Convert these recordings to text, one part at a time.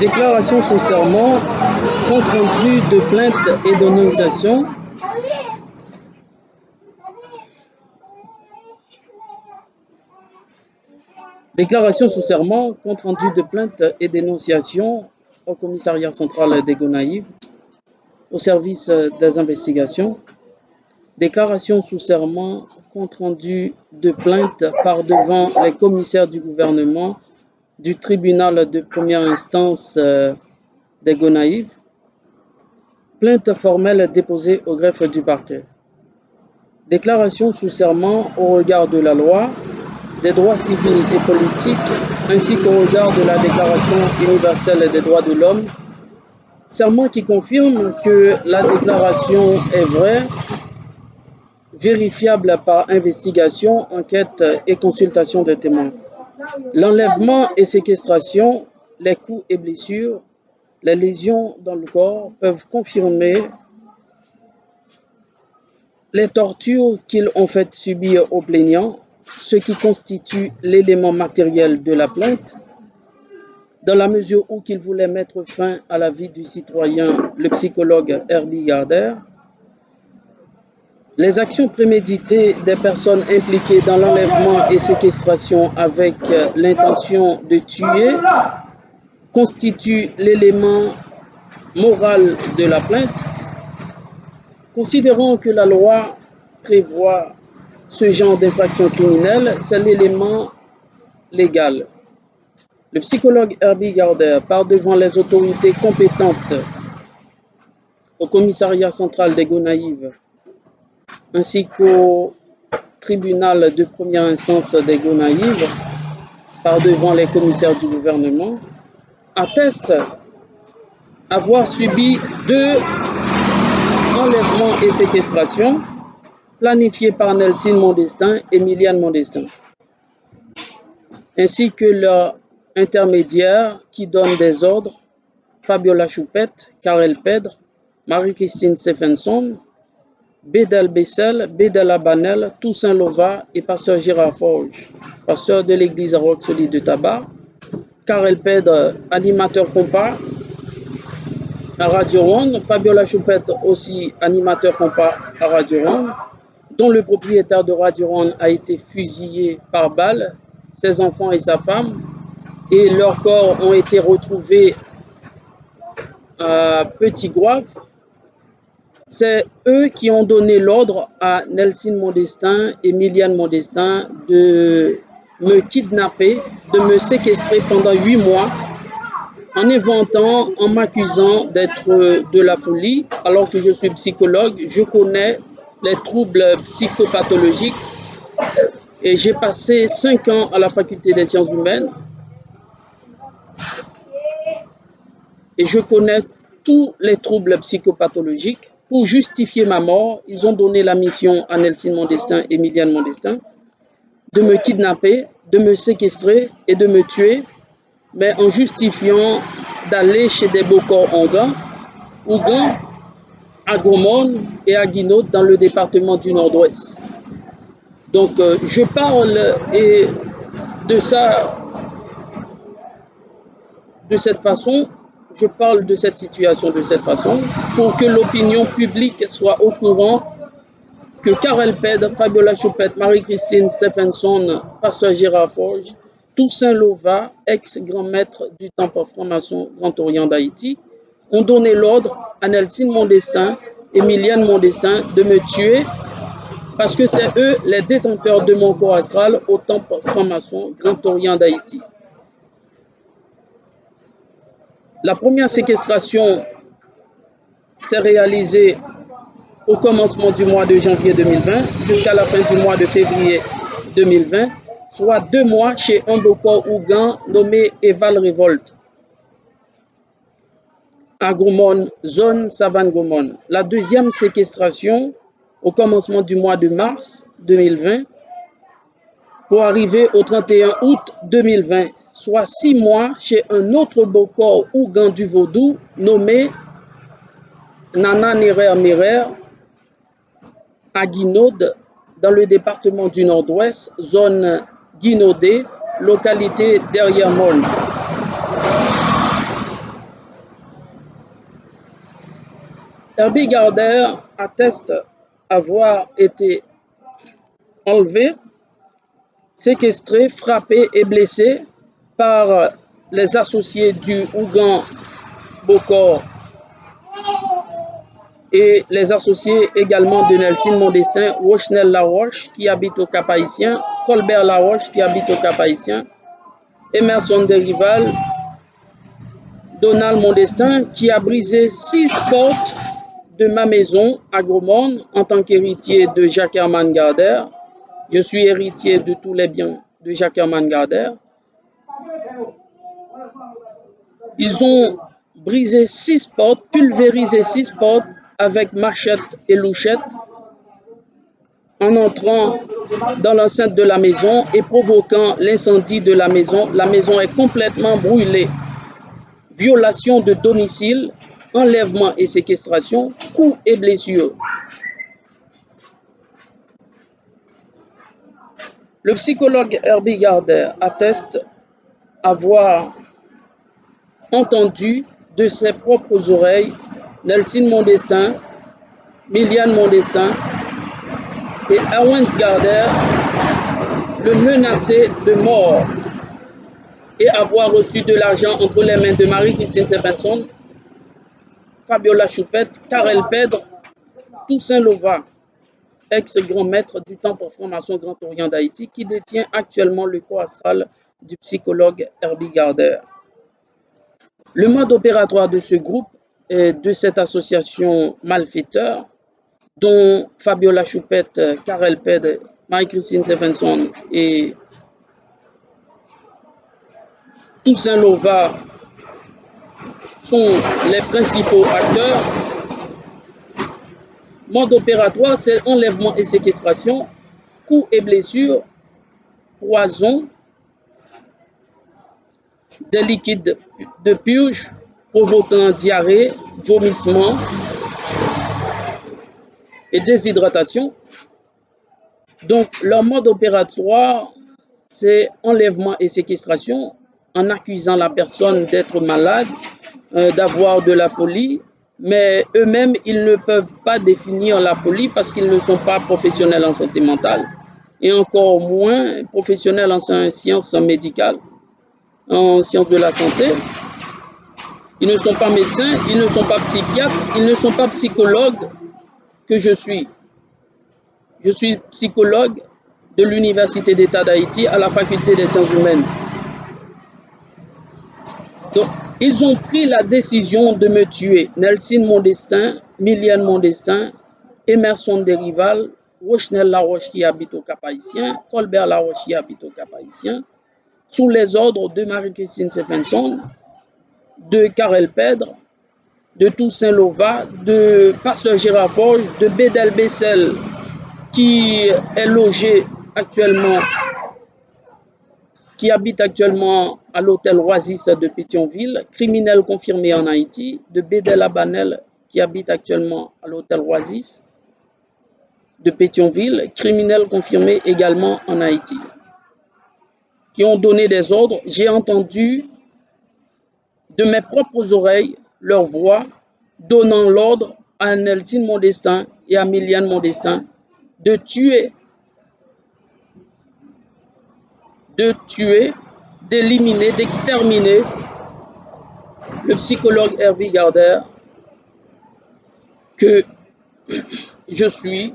Déclaration sous serment, compte rendu de plainte et dénonciation. Déclaration sous serment, compte rendu de plainte et dénonciation au commissariat central des Gonaïves, au service des investigations. Déclaration sous serment, compte rendu de plainte par devant les commissaires du gouvernement du tribunal de première instance des Gonaïves. Plainte formelle déposée au greffe du parquet. Déclaration sous serment au regard de la loi, des droits civils et politiques, ainsi qu'au regard de la Déclaration universelle des droits de l'homme. Serment qui confirme que la déclaration est vraie, vérifiable par investigation, enquête et consultation des témoins. L'enlèvement et séquestration, les coups et blessures, les lésions dans le corps peuvent confirmer les tortures qu'ils ont fait subir aux plaignants, ce qui constitue l'élément matériel de la plainte, dans la mesure où qu'ils voulaient mettre fin à la vie du citoyen, le psychologue Herbie Gardner. Les actions préméditées des personnes impliquées dans l'enlèvement et séquestration avec l'intention de tuer constituent l'élément moral de la plainte. Considérant que la loi prévoit ce genre d'infraction criminelle, c'est l'élément légal. Le psychologue Herbie Gardner part devant les autorités compétentes au commissariat central des Gonaïves ainsi qu'au tribunal de première instance des Gonaïves, par devant les commissaires du gouvernement, atteste avoir subi 2 enlèvements et séquestrations planifiés par Nelson Mondestin et Miliane Mondestin, ainsi que leur intermédiaire qui donne des ordres, Fabiola Choupette, Karel Pedre, Marie-Christine Stephenson, Bédel Bessel, Bédel Abanel, Toussaint Lova et pasteur Gérard Forge, pasteur de l'église Rock Solide de Tabac, Karel Pedre, animateur compas à Radio Ronde, Fabiola Choupette aussi animateur compas à Radio Ronde, dont le propriétaire de Radio Ronde a été fusillé par balle, ses enfants et sa femme, et leurs corps ont été retrouvés à Petit Goave. C'est eux qui ont donné l'ordre à Nelson Mondestin et Miliane Mondestin de me kidnapper, de me séquestrer pendant 8 mois, en inventant, en m'accusant d'être de la folie, alors que je suis psychologue, je connais les troubles psychopathologiques et j'ai passé 5 ans à la faculté des sciences humaines et je connais tous les troubles psychopathologiques. Pour justifier ma mort, ils ont donné la mission à Nelson Mondestin et Miliane Mondestin de me kidnapper, de me séquestrer et de me tuer, mais en justifiant d'aller chez des Bokor Ongan, à Gomone et à Guinaud dans le département du Nord-Ouest. Donc je parle de ça de cette façon. Je parle de cette situation de cette façon pour que l'opinion publique soit au courant que Karel Pedre, Fabiola Choupette, Marie-Christine Stephenson, pasteur Gérard Forge, Toussaint Lova, ex-grand maître du temple franc-maçon Grand Orient d'Haïti, ont donné l'ordre à Nelson Mondestin et Miliane Mondestin de me tuer parce que c'est eux les détenteurs de mon corps astral au temple franc-maçon Grand Orient d'Haïti. La première séquestration s'est réalisée au commencement du mois de janvier 2020 jusqu'à la fin du mois de février 2020, soit 2 mois chez un Bokor Ougan nommé Eval Révolte, à Gomone, zone Savane-Gomone. La deuxième séquestration au commencement du mois de mars 2020 pour arriver au 31 août 2020, soit 6 mois chez un autre Bokor Ougan du Vaudou nommé Nana Nerer Merer à Guinaud, dans le département du Nord-Ouest, zone Guinaudé, localité derrière Molne. Herbie Gardner atteste avoir été enlevé, séquestré, frappé et blessé par les associés du Ougan Bokor et les associés également de Nelson Modestin, Rochnel Laroche qui habite au Cap-Haïtien, Colbert Laroche qui habite au Cap-Haïtien, Emerson Derival, Donald Modestin qui a brisé 6 portes de ma maison à Grosmont en tant qu'héritier de Jacques Herman Gardner. Je suis héritier de tous les biens de Jacques Herman Gardner. Ils ont brisé 6 portes, pulvérisé 6 portes avec machette et louchette en entrant dans l'enceinte de la maison et provoquant l'incendie de la maison. La maison est complètement brûlée. Violation de domicile, enlèvement et séquestration, coups et blessures. Le psychologue Herbie Gardner atteste avoir entendu de ses propres oreilles Nelson Modestin, Miliane Modestin et Owens Gardner le menacer de mort et avoir reçu de l'argent entre les mains de Marie-Christine Stephenson, Fabiola Choupette, Karel Pedre, Toussaint Lova, ex-grand maître du Temple Formation Grand Orient d'Haïti, qui détient actuellement le corps astral du psychologue Herbie Gardner. Le mode opératoire de ce groupe et de cette association malfaiteur, dont Fabiola Choupette, Karel Pedre, Marie-Christine Stephenson et Toussaint Lova sont les principaux acteurs. Mode opératoire, c'est enlèvement et séquestration, coups et blessures, poison, des liquides de purge provoquant diarrhée, vomissement et déshydratation. Donc, leur mode opératoire, c'est enlèvement et séquestration en accusant la personne d'être malade, d'avoir de la folie, mais eux-mêmes, ils ne peuvent pas définir la folie parce qu'ils ne sont pas professionnels en santé mentale et encore moins professionnels en sciences médicales, en sciences de la santé. Ils ne sont pas médecins, ils ne sont pas psychiatres, ils ne sont pas psychologues que je suis. Je suis psychologue de l'Université d'État d'Haïti à la faculté des sciences humaines. Donc, ils ont pris la décision de me tuer. Nelson Modestin, Miliane Modestin, Emerson Derival, Rochnel Laroche qui habite au Cap-Haïtien, Colbert Laroche qui habite au Cap-Haïtien, sous les ordres de Marie-Christine Stephenson, de Karel Pedre, de Toussaint Lova, de Pasteur Gérard Forge, de Bédel Bessel, qui est logé actuellement, qui habite actuellement à l'hôtel Oasis de Pétionville, criminel confirmé en Haïti, de Bédel Abanel, qui habite actuellement à l'hôtel Oasis de Pétionville, criminel confirmé également en Haïti, qui ont donné des ordres. J'ai entendu de mes propres oreilles leur voix donnant l'ordre à Nelson Modestin et à Miliane Modestin de tuer, d'éliminer, d'exterminer le psychologue Herbie Gardner que je suis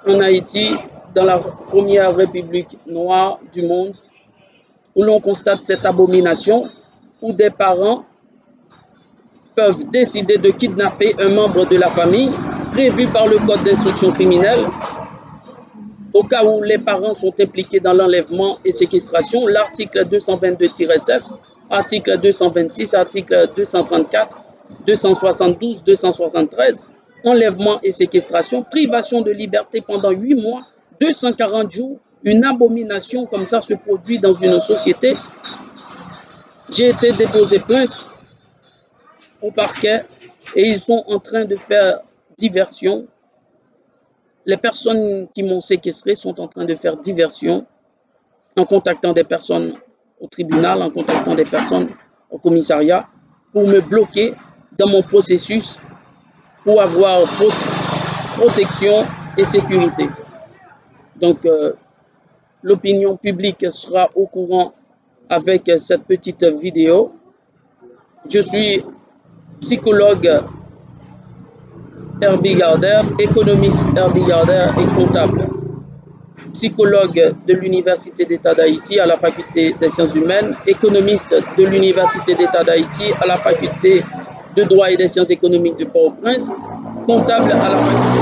en Haïti, dans la première république noire du monde, où l'on constate cette abomination, où des parents peuvent décider de kidnapper un membre de la famille prévu par le code d'instruction criminelle au cas où les parents sont impliqués dans l'enlèvement et séquestration, l'article 222-7, article 226, article 234, 272, 273, enlèvement et séquestration, privation de liberté pendant 8 mois, 240 jours, une abomination comme ça se produit dans une société. J'ai été déposé plainte au parquet et ils sont en train de faire diversion. Les personnes qui m'ont séquestré sont en train de faire diversion en contactant des personnes au tribunal, en contactant des personnes au commissariat pour me bloquer dans mon processus pour avoir protection et sécurité. Donc, l'opinion publique sera au courant avec cette petite vidéo. Je suis psychologue Herbie Gardner, économiste Herbie Gardner et comptable. Psychologue de l'Université d'État d'Haïti à la faculté des sciences humaines, économiste de l'Université d'État d'Haïti à la faculté de droit et des sciences économiques de Port-au-Prince, comptable à la faculté